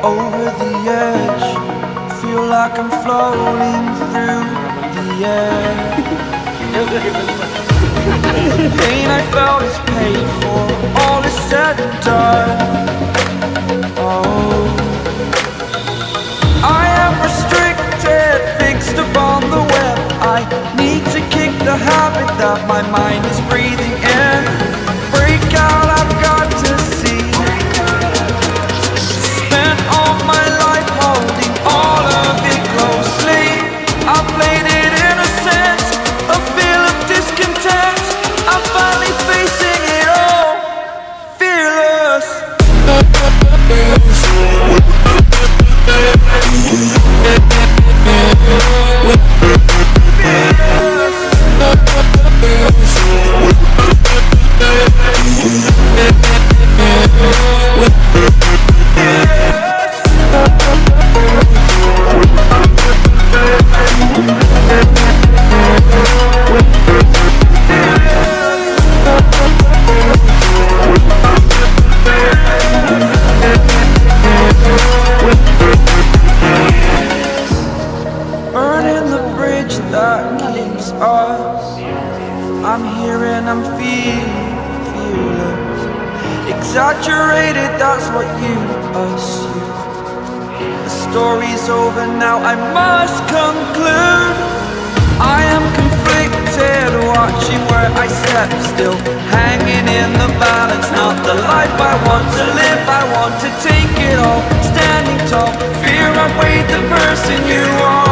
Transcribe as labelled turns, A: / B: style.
A: Over the edge, feel like I'm floating through the air. The pain I felt is paid for, all is said and done. Oh, I am restricted, fixed upon the web. I need to kick the habit that my mind is breathing in. Break out, I've got to see. Spent all my life holding all of it closely. I played it innocent, a feel of discontent. I'm finally facing it all, fearless. Burning the bridge that keeps us. I'm here and I'm feeling fearless. Exaggerated, that's what you assume. The story's over now, I must conclude. I am conflicted, watching where I step still, hanging in the balance. Not the life I want to live, I want to take it all. Standing tall, fear I've weighed the person you are.